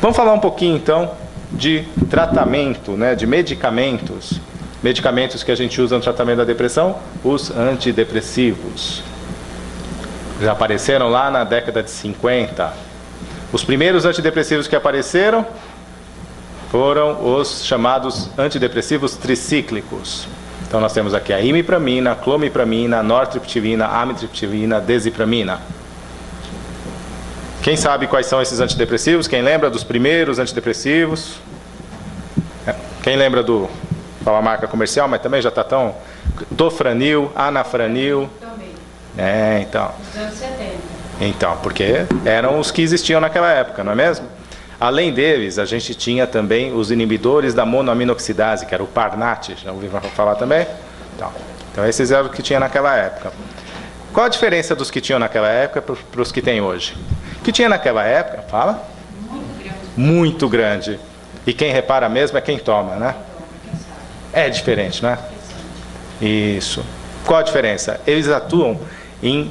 Vamos falar um pouquinho então de tratamento, né, de medicamentos. Medicamentos que a gente usa no tratamento da depressão, os antidepressivos. Já apareceram lá na década de 50. Os primeiros antidepressivos que apareceram foram os chamados antidepressivos tricíclicos. Então nós temos aqui a imipramina, clomipramina, nortriptilina, amitriptilina, desipramina. Quem sabe quais são esses antidepressivos? Quem lembra dos primeiros antidepressivos? Quem lembra do... Fala a marca comercial, mas também já está tão... Tofranil, anafranil. Também. Então. Dos anos 70. Então, porque eram os que existiam naquela época, não é mesmo? Além deles, a gente tinha também os inibidores da monoaminoxidase, que era o Parnat. Já ouviram falar também? Então esses eram os que tinha naquela época. Qual a diferença dos que tinham naquela época para os que tem hoje? O que tinha naquela época, fala? Muito grande. Muito grande. E quem repara mesmo é quem toma, né? É diferente, não é? Isso. Qual a diferença? Eles atuam em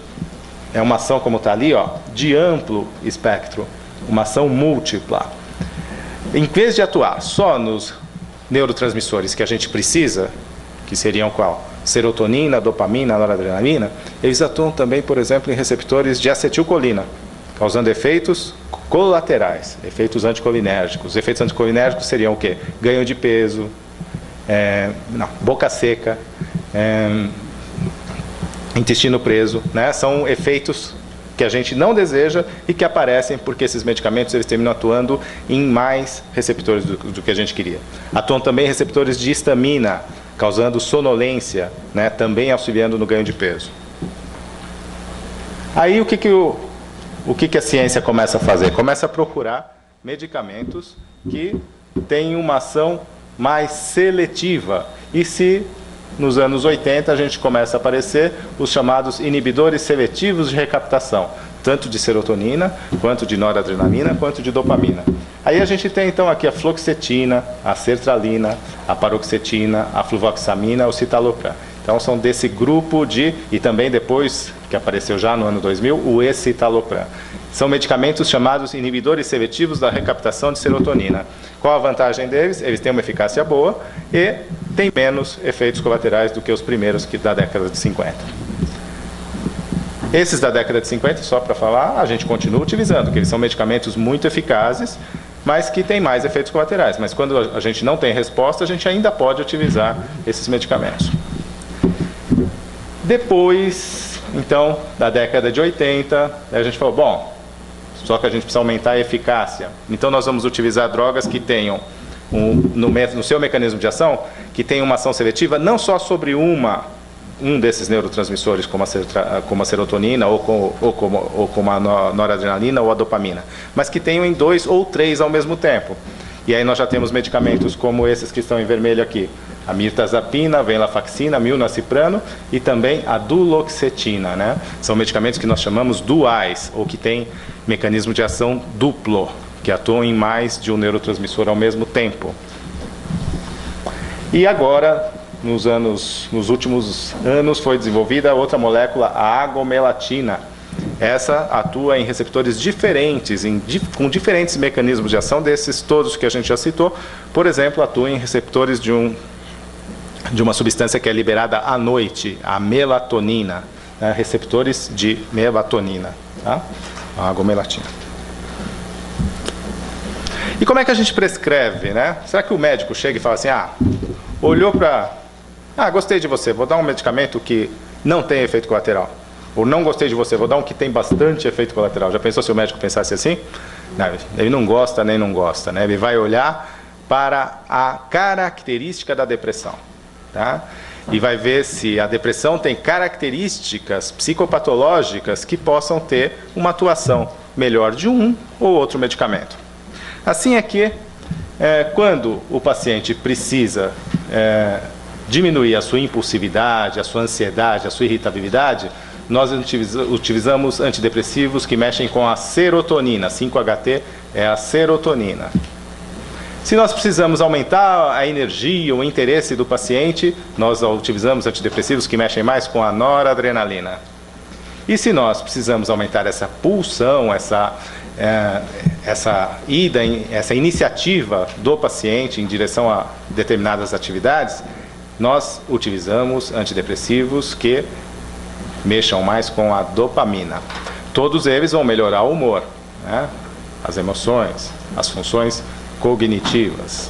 uma ação, como está ali, ó, de amplo espectro. Uma ação múltipla. Em vez de atuar só nos neurotransmissores que a gente precisa, que seriam qual? Serotonina, dopamina, noradrenalina, eles atuam também, por exemplo, em receptores de acetilcolina, causando efeitos colaterais, efeitos anticolinérgicos. Os efeitos anticolinérgicos seriam o quê? Ganho de peso, boca seca, intestino preso, né? São efeitos que a gente não deseja e que aparecem porque esses medicamentos eles terminam atuando em mais receptores do que a gente queria. Atuam também em receptores de histamina, causando sonolência, né? Também auxiliando no ganho de peso. Aí o que a ciência começa a fazer? Começa a procurar medicamentos que têm uma ação mais seletiva. E se nos anos 80 a gente começa a aparecer os chamados inibidores seletivos de recaptação, tanto de serotonina, quanto de noradrenalina, quanto de dopamina. Aí a gente tem então aqui a fluoxetina, a sertralina, a paroxetina, a fluvoxamina, o citalopram. Então são desse grupo e também depois, que apareceu já no ano 2000, o escitalopram. São medicamentos chamados inibidores seletivos da recaptação de serotonina. Qual a vantagem deles? Eles têm uma eficácia boa e têm menos efeitos colaterais do que os primeiros da década de 50. Esses da década de 50, só para falar, a gente continua utilizando, porque eles são medicamentos muito eficazes, mas que têm mais efeitos colaterais. Mas quando a gente não tem resposta, a gente ainda pode utilizar esses medicamentos. Depois, então, da década de 80, a gente falou, bom, só que a gente precisa aumentar a eficácia. Então nós vamos utilizar drogas que tenham, no seu mecanismo de ação, que tenham uma ação seletiva não só sobre um desses neurotransmissores, como a serotonina, ou como a noradrenalina ou a dopamina, mas que tenham em 2 ou 3 ao mesmo tempo. E aí nós já temos medicamentos como esses que estão em vermelho aqui. A mirtazapina, a venlafaxina, milnaciclano e também a duloxetina, né? São medicamentos que nós chamamos duais, ou que têm mecanismo de ação duplo, que atuam em mais de um neurotransmissor ao mesmo tempo. E agora, nos últimos anos, foi desenvolvida outra molécula, a agomelatina. Essa atua em receptores diferentes, com diferentes mecanismos de ação desses todos que a gente já citou. Por exemplo, atua em receptores de uma substância que é liberada à noite, a melatonina, né? Receptores de melatonina, tá? A agomelatina. E como é que a gente prescreve, né? Será que o médico chega e fala assim, olhou para... gostei de você, vou dar um medicamento que não tem efeito colateral. Ou não gostei de você, vou dar um que tem bastante efeito colateral. Já pensou se o médico pensasse assim? Não, ele não gosta nem não gosta, né? Ele vai olhar para a característica da depressão, tá? E vai ver se a depressão tem características psicopatológicas que possam ter uma atuação melhor de um ou outro medicamento. Assim é que, quando o paciente precisa diminuir a sua impulsividade, a sua ansiedade, a sua irritabilidade, nós utilizamos antidepressivos que mexem com a serotonina. 5-HT é a serotonina. Se nós precisamos aumentar a energia, o interesse do paciente, nós utilizamos antidepressivos que mexem mais com a noradrenalina. E se nós precisamos aumentar essa pulsão, essa iniciativa do paciente em direção a determinadas atividades, nós utilizamos antidepressivos que mexam mais com a dopamina. Todos eles vão melhorar o humor, né? As emoções, as funções cognitivas.